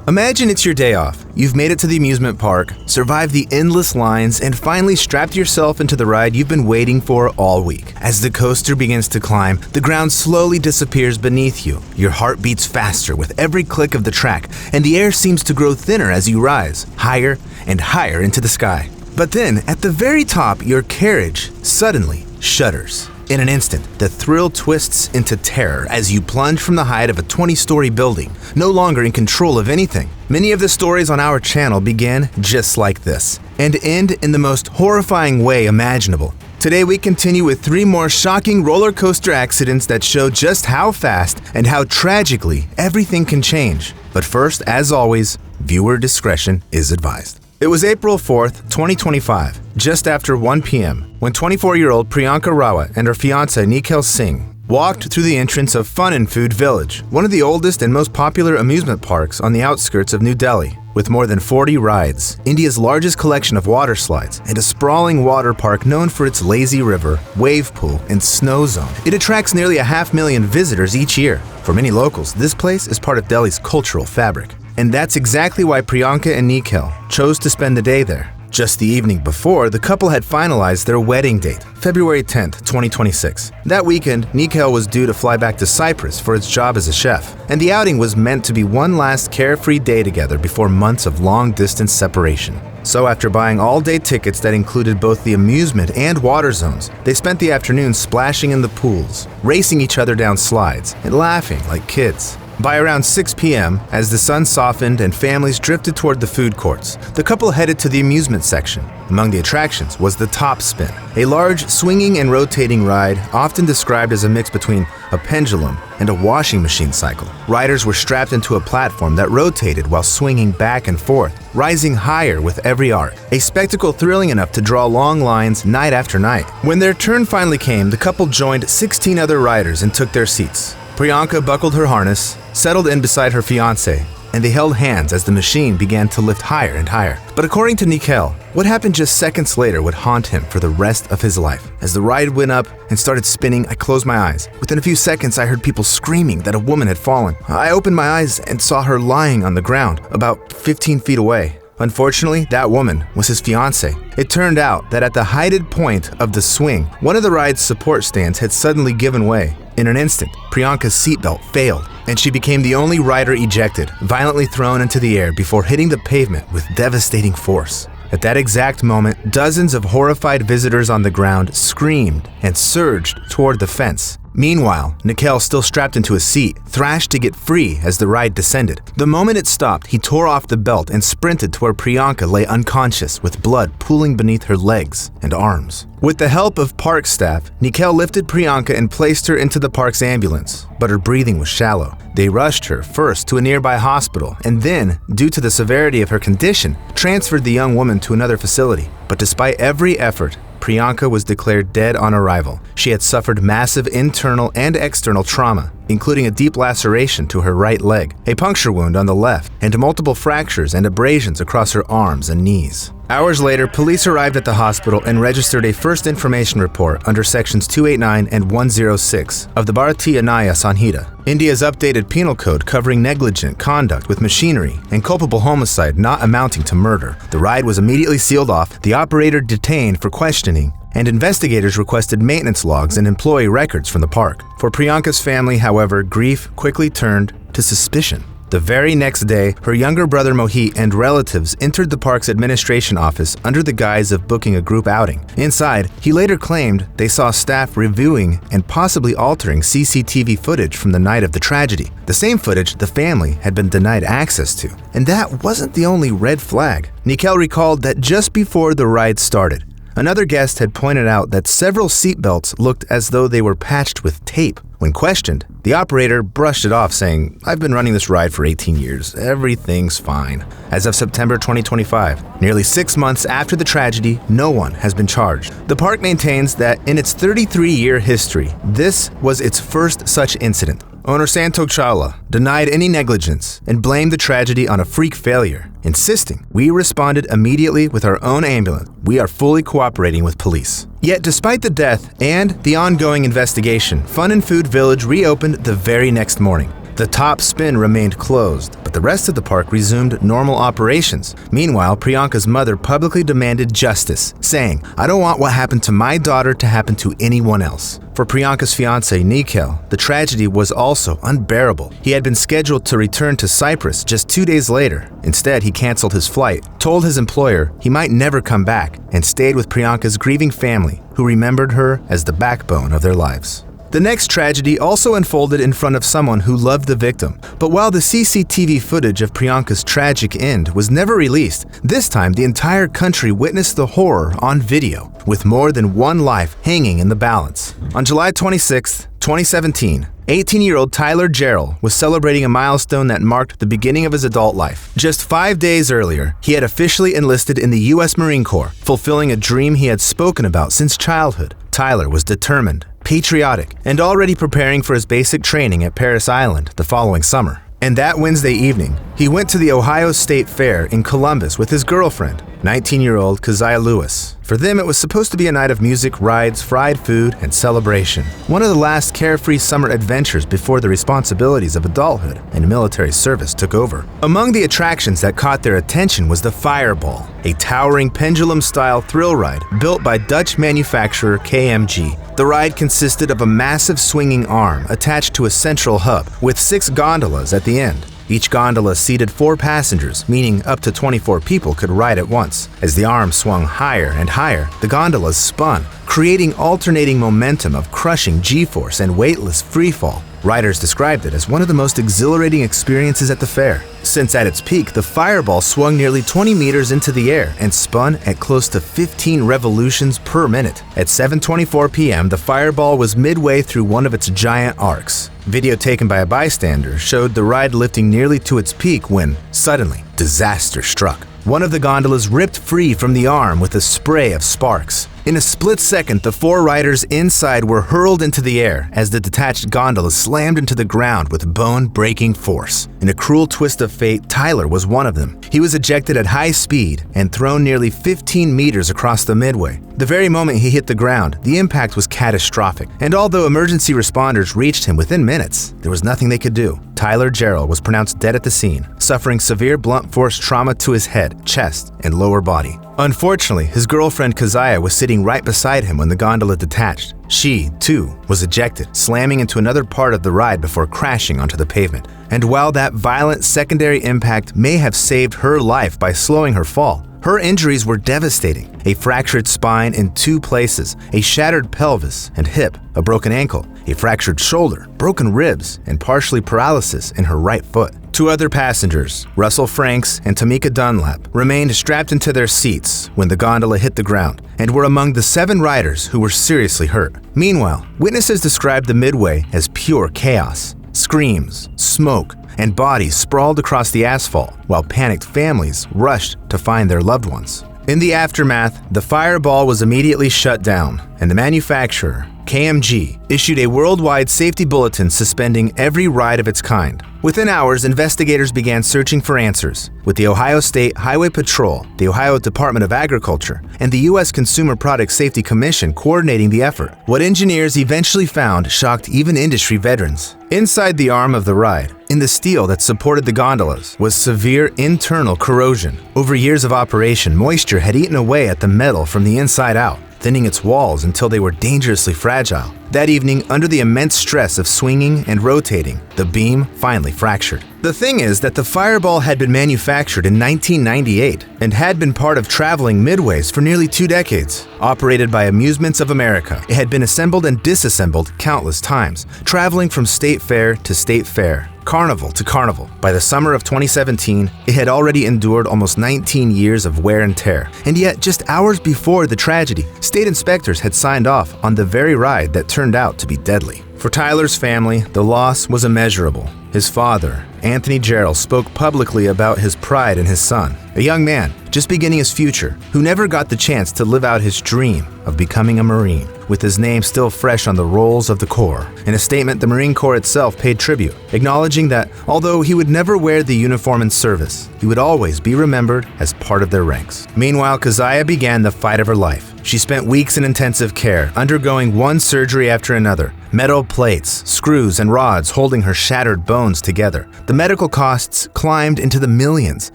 Imagine it's your day off. You've made it to the amusement park, survived the endless lines, and finally strapped yourself into the ride you've been waiting for all week. As the coaster begins to climb, the ground slowly disappears beneath you. Your heart beats faster with every click of the track, and the air seems to grow thinner as you rise, higher and higher into the sky. But then, at the very top, your carriage suddenly shudders. In an instant, the thrill twists into terror as you plunge from the height of a 20-story building, no longer in control of anything. Many of the stories on our channel begin just like this, and end in the most horrifying way imaginable. Today we continue with 3 more shocking roller coaster accidents that show just how fast and how tragically everything can change. But first, as always, viewer discretion is advised. It was April 4th, 2025, just after 1 p.m., when 24-year-old Priyanka Rawat and her fiancé Nikhil Singh walked through the entrance of Fun and Food Village, one of the oldest and most popular amusement parks on the outskirts of New Delhi. With more than 40 rides, India's largest collection of water slides, and a sprawling water park known for its lazy river, wave pool, and snow zone, it attracts nearly 500,000 visitors each year. For many locals, this place is part of Delhi's cultural fabric. And that's exactly why Priyanka and Nikhil chose to spend the day there. Just the evening before, the couple had finalized their wedding date, February 10th, 2026. That weekend, Nikhil was due to fly back to Cyprus for his job as a chef, and the outing was meant to be one last carefree day together before months of long-distance separation. So after buying all-day tickets that included both the amusement and water zones, they spent the afternoon splashing in the pools, racing each other down slides, and laughing like kids. By around 6 p.m., as the sun softened and families drifted toward the food courts, the couple headed to the amusement section. Among the attractions was the Top Spin, a large swinging and rotating ride often described as a mix between a pendulum and a washing machine cycle. Riders were strapped into a platform that rotated while swinging back and forth, rising higher with every arc, a spectacle thrilling enough to draw long lines night after night. When their turn finally came, the couple joined 16 other riders and took their seats. Priyanka buckled her harness, settled in beside her fiancé, and they held hands as the machine began to lift higher and higher. But according to Nikhil, what happened just seconds later would haunt him for the rest of his life. As the ride went up and started spinning, I closed my eyes. Within a few seconds, I heard people screaming that a woman had fallen. I opened my eyes and saw her lying on the ground, about 15 feet away. Unfortunately, that woman was his fiancé. It turned out that at the heighted point of the swing, one of the ride's support stands had suddenly given way. In an instant, Priyanka's seatbelt failed, and she became the only rider ejected, violently thrown into the air before hitting the pavement with devastating force. At that exact moment, dozens of horrified visitors on the ground screamed and surged toward the fence. Meanwhile, Nikhil, still strapped into a seat, thrashed to get free as the ride descended. The moment it stopped, he tore off the belt and sprinted to where Priyanka lay unconscious with blood pooling beneath her legs and arms. With the help of park staff, Nikhil lifted Priyanka and placed her into the park's ambulance, but her breathing was shallow. They rushed her first to a nearby hospital and then, due to the severity of her condition, transferred the young woman to another facility. But despite every effort, Priyanka was declared dead on arrival. She had suffered massive internal and external trauma, including a deep laceration to her right leg, a puncture wound on the left, and multiple fractures and abrasions across her arms and knees. Hours later, police arrived at the hospital and registered a first information report under sections 289 and 106 of the Bharatiya Nyaya Sanhita, India's updated penal code covering negligent conduct with machinery and culpable homicide not amounting to murder. The ride was immediately sealed off, the operator detained for questioning, and investigators requested maintenance logs and employee records from the park. For Priyanka's family, however, grief quickly turned to suspicion. The very next day, her younger brother Mohit and relatives entered the park's administration office under the guise of booking a group outing. Inside, he later claimed they saw staff reviewing and possibly altering CCTV footage from the night of the tragedy, the same footage the family had been denied access to. And that wasn't the only red flag. Nikhil recalled that just before the ride started, another guest had pointed out that several seatbelts looked as though they were patched with tape. When questioned, the operator brushed it off, saying, "I've been running this ride for 18 years. Everything's fine." As of September 2025, nearly 6 months after the tragedy, no one has been charged. The park maintains that in its 33-year history, this was its first such incident. Owner Santokh Chawla denied any negligence and blamed the tragedy on a freak failure, insisting, "We responded immediately with our own ambulance. We are fully cooperating with police." Yet despite the death and the ongoing investigation, Fun and Food Village reopened the very next morning. The top spin remained closed, but the rest of the park resumed normal operations. Meanwhile, Priyanka's mother publicly demanded justice, saying, "I don't want what happened to my daughter to happen to anyone else." For Priyanka's fiancé, Nikhil, the tragedy was also unbearable. He had been scheduled to return to Cyprus just 2 days later. Instead, he canceled his flight, told his employer he might never come back, and stayed with Priyanka's grieving family, who remembered her as the backbone of their lives. The next tragedy also unfolded in front of someone who loved the victim. But while the CCTV footage of Priyanka's tragic end was never released, this time the entire country witnessed the horror on video, with more than one life hanging in the balance. On July 26, 2017, 18-year-old Tyler Jarrell was celebrating a milestone that marked the beginning of his adult life. Just 5 days earlier, he had officially enlisted in the U.S. Marine Corps, fulfilling a dream he had spoken about since childhood. Tyler was determined, patriotic, and already preparing for his basic training at Parris Island the following summer. And that Wednesday evening, he went to the Ohio State Fair in Columbus with his girlfriend, 19-year-old Keziah Lewis. For them, it was supposed to be a night of music, rides, fried food, and celebration. One of the last carefree summer adventures before the responsibilities of adulthood and military service took over. Among the attractions that caught their attention was the Fireball, a towering pendulum-style thrill ride built by Dutch manufacturer KMG. The ride consisted of a massive swinging arm attached to a central hub with 6 gondolas at the end. Each gondola seated 4 passengers, meaning up to 24 people could ride at once. As the arm swung higher and higher, the gondolas spun, creating alternating momentum of crushing G-force and weightless freefall. Riders described it as one of the most exhilarating experiences at the fair, since at its peak, the Fireball swung nearly 20 meters into the air and spun at close to 15 revolutions per minute. At 7:24 p.m., the Fireball was midway through one of its giant arcs. Video taken by a bystander showed the ride lifting nearly to its peak when, suddenly, disaster struck. One of the gondolas ripped free from the arm with a spray of sparks. In a split second, the 4 riders inside were hurled into the air as the detached gondola slammed into the ground with bone-breaking force. In a cruel twist of fate, Tyler was one of them. He was ejected at high speed and thrown nearly 15 meters across the midway. The very moment he hit the ground, the impact was catastrophic, and although emergency responders reached him within minutes, there was nothing they could do. Tyler Jarrell was pronounced dead at the scene, suffering severe blunt force trauma to his head, chest, and lower body. Unfortunately, his girlfriend Keziah was sitting right beside him when the gondola detached. She, too, was ejected, slamming into another part of the ride before crashing onto the pavement. And while that violent secondary impact may have saved her life by slowing her fall, her injuries were devastating. A fractured spine in 2 places, a shattered pelvis and hip, a broken ankle, a fractured shoulder, broken ribs, and partially paralysis in her right foot. 2 other passengers, Russell Franks and Tamika Dunlap, remained strapped into their seats when the gondola hit the ground and were among the 7 riders who were seriously hurt. Meanwhile, witnesses described the midway as pure chaos. Screams, smoke, and bodies sprawled across the asphalt, while panicked families rushed to find their loved ones. In the aftermath, the Fireball was immediately shut down, and the manufacturer, KMG, issued a worldwide safety bulletin suspending every ride of its kind. Within hours, investigators began searching for answers, with the Ohio State Highway Patrol, the Ohio Department of Agriculture, and the U.S. Consumer Product Safety Commission coordinating the effort. What engineers eventually found shocked even industry veterans. Inside the arm of the ride, in the steel that supported the gondolas, was severe internal corrosion. Over years of operation, moisture had eaten away at the metal from the inside out, thinning its walls until they were dangerously fragile. That evening, under the immense stress of swinging and rotating, the beam finally fractured. The thing is that the Fireball had been manufactured in 1998 and had been part of traveling midways for nearly 2 decades. Operated by Amusements of America, it had been assembled and disassembled countless times, traveling from state fair to state fair, carnival to carnival. By the summer of 2017, it had already endured almost 19 years of wear and tear. And yet, just hours before the tragedy, state inspectors had signed off on the very ride that turned out to be deadly. For Tyler's family, the loss was immeasurable. His father, Anthony Jarrell, spoke publicly about his pride in his son, a young man just beginning his future, who never got the chance to live out his dream of becoming a Marine, with his name still fresh on the rolls of the Corps. In a statement, the Marine Corps itself paid tribute, acknowledging that although he would never wear the uniform in service, he would always be remembered as part of their ranks. Meanwhile, Keziah began the fight of her life. She spent weeks in intensive care, undergoing one surgery after another, Metal plates, screws, and rods holding her shattered bones together. The medical costs climbed into the millions,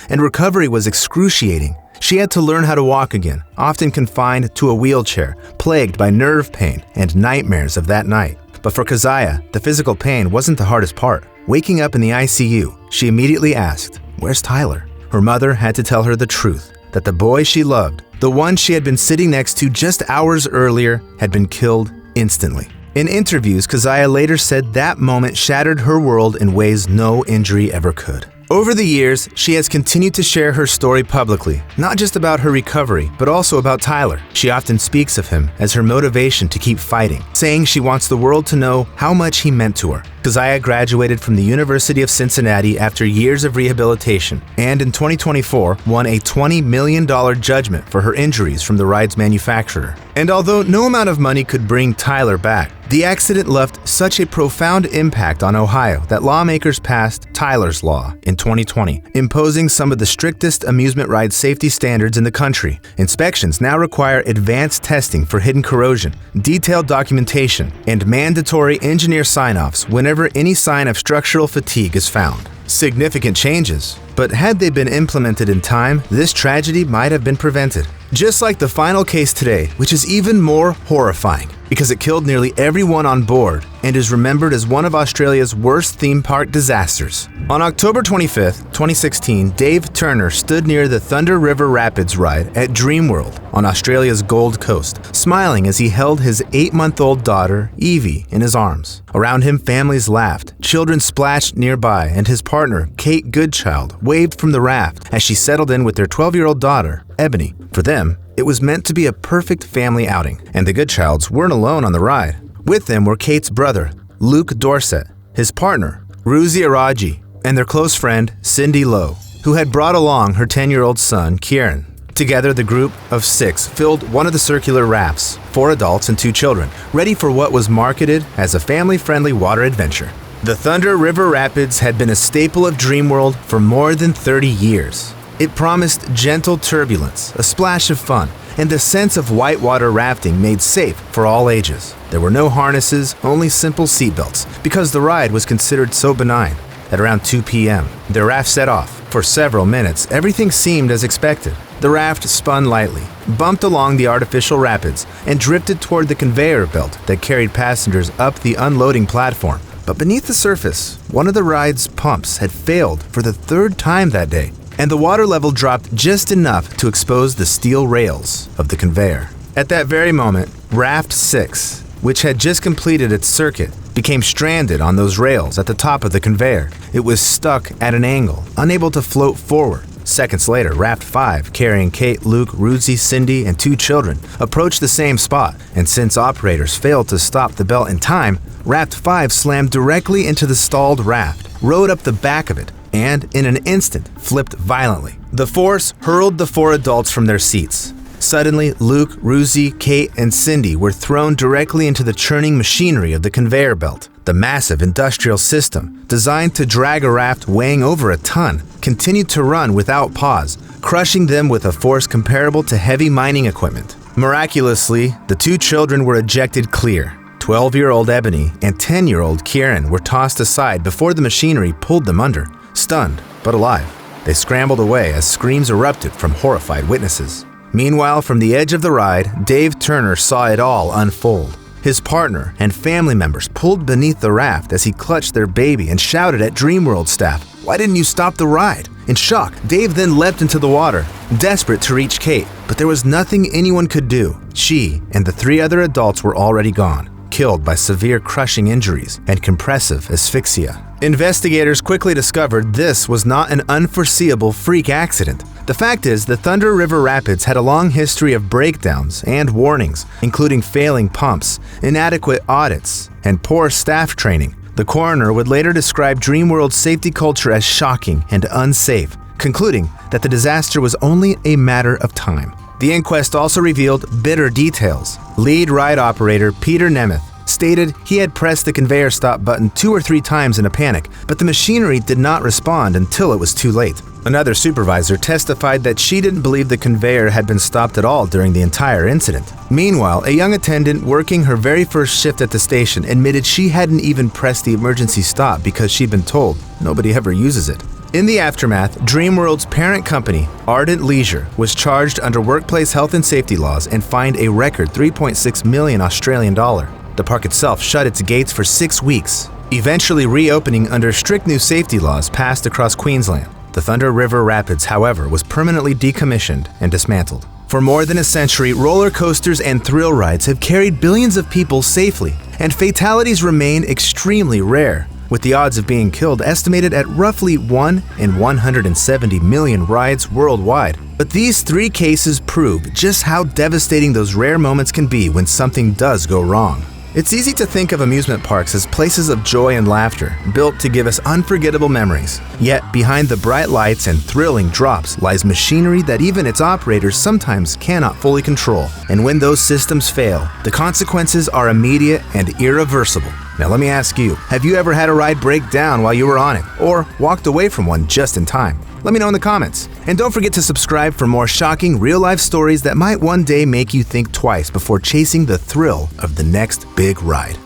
and recovery was excruciating. She had to learn how to walk again, often confined to a wheelchair, plagued by nerve pain and nightmares of that night. But for Keziah, the physical pain wasn't the hardest part. Waking up in the ICU, she immediately asked, "Where's Tyler?" Her mother had to tell her the truth, that the boy she loved, the one she had been sitting next to just hours earlier, had been killed instantly. In interviews, Keziah later said that moment shattered her world in ways no injury ever could. Over the years, she has continued to share her story publicly, not just about her recovery, but also about Tyler. She often speaks of him as her motivation to keep fighting, saying she wants the world to know how much he meant to her. Keziah graduated from the University of Cincinnati after years of rehabilitation, and in 2024 won a $20 million judgment for her injuries from the ride's manufacturer. And although no amount of money could bring Tyler back, the accident left such a profound impact on Ohio that lawmakers passed Tyler's Law in 2020, imposing some of the strictest amusement ride safety standards in the country. Inspections now require advanced testing for hidden corrosion, detailed documentation, and mandatory engineer sign-offs whenever any sign of structural fatigue is found. Significant changes, but had they been implemented in time, this tragedy might have been prevented. Just like the final case today, which is even more horrifying because it killed nearly everyone on board and is remembered as one of Australia's worst theme park disasters. On October 25th, 2016, Dave Turner stood near the Thunder River Rapids ride at Dreamworld on Australia's Gold Coast, smiling as he held his 8-month-old daughter, Evie, in his arms. Around him, families laughed, children splashed nearby, and his partner, Kate Goodchild, waved from the raft as she settled in with their 12-year-old daughter, Ebony. For them, it was meant to be a perfect family outing, and the Goodchilds weren't alone on the ride. With them were Kate's brother, Luke Dorset, his partner, Ruzi Araji, and their close friend, Cindy Lowe, who had brought along her 10-year-old son, Kieran. Together, the group of 6 filled one of the circular rafts, 4 adults and 2 children, ready for what was marketed as a family-friendly water adventure. The Thunder River Rapids had been a staple of Dreamworld for more than 30 years. It promised gentle turbulence, a splash of fun, and a sense of whitewater rafting made safe for all ages. There were no harnesses, only simple seatbelts, because the ride was considered so benign. At around 2 p.m., the raft set off. For several minutes, everything seemed as expected. The raft spun lightly, bumped along the artificial rapids, and drifted toward the conveyor belt that carried passengers up the unloading platform. But beneath the surface, one of the ride's pumps had failed for the 3rd time that day, and the water level dropped just enough to expose the steel rails of the conveyor. At that very moment, Raft 6, which had just completed its circuit, became stranded on those rails at the top of the conveyor. It was stuck at an angle, unable to float forward. Seconds later, Raft 5, carrying Kate, Luke, Ruzi, Cindy, and 2 children, approached the same spot, and since operators failed to stop the belt in time, Raft 5 slammed directly into the stalled raft, rode up the back of it, and in an instant, flipped violently. The force hurled the 4 adults from their seats. Suddenly, Luke, Ruzi, Kate, and Cindy were thrown directly into the churning machinery of the conveyor belt. The massive industrial system, designed to drag a raft weighing over a ton, continued to run without pause, crushing them with a force comparable to heavy mining equipment. Miraculously, the 2 children were ejected clear. 12-year-old Ebony and 10-year-old Kieran were tossed aside before the machinery pulled them under. Stunned, but alive, they scrambled away as screams erupted from horrified witnesses. Meanwhile, from the edge of the ride, Dave Turner saw it all unfold. His partner and family members pulled beneath the raft as he clutched their baby and shouted at Dreamworld staff, "Why didn't you stop the ride?" In shock, Dave then leapt into the water, desperate to reach Kate, but there was nothing anyone could do. She and the 3 other adults were already gone, killed by severe crushing injuries and compressive asphyxia. Investigators quickly discovered this was not an unforeseeable freak accident. The fact is, the Thunder River Rapids had a long history of breakdowns and warnings, including failing pumps, inadequate audits, and poor staff training. The coroner would later describe Dreamworld's safety culture as shocking and unsafe, concluding that the disaster was only a matter of time. The inquest also revealed bitter details. Lead ride operator Peter Nemeth stated he had pressed the conveyor stop button 2 or 3 times in a panic, but the machinery did not respond until it was too late. Another supervisor testified that she didn't believe the conveyor had been stopped at all during the entire incident. Meanwhile, a young attendant working her very first shift at the station admitted she hadn't even pressed the emergency stop because she'd been told nobody ever uses it. In the aftermath, Dreamworld's parent company, Ardent Leisure, was charged under workplace health and safety laws and fined a record 3.6 million Australian dollar. The park itself shut its gates for 6 weeks, eventually reopening under strict new safety laws passed across Queensland. The Thunder River Rapids, however, was permanently decommissioned and dismantled. For more than a century, roller coasters and thrill rides have carried billions of people safely, and fatalities remain extremely rare, with the odds of being killed estimated at roughly 1 in 170 million rides worldwide. But these 3 cases prove just how devastating those rare moments can be when something does go wrong. It's easy to think of amusement parks as places of joy and laughter, built to give us unforgettable memories. Yet, behind the bright lights and thrilling drops lies machinery that even its operators sometimes cannot fully control. And when those systems fail, the consequences are immediate and irreversible. Now let me ask you, have you ever had a ride break down while you were on it, or walked away from one just in time? Let me know in the comments. And don't forget to subscribe for more shocking real-life stories that might one day make you think twice before chasing the thrill of the next big ride.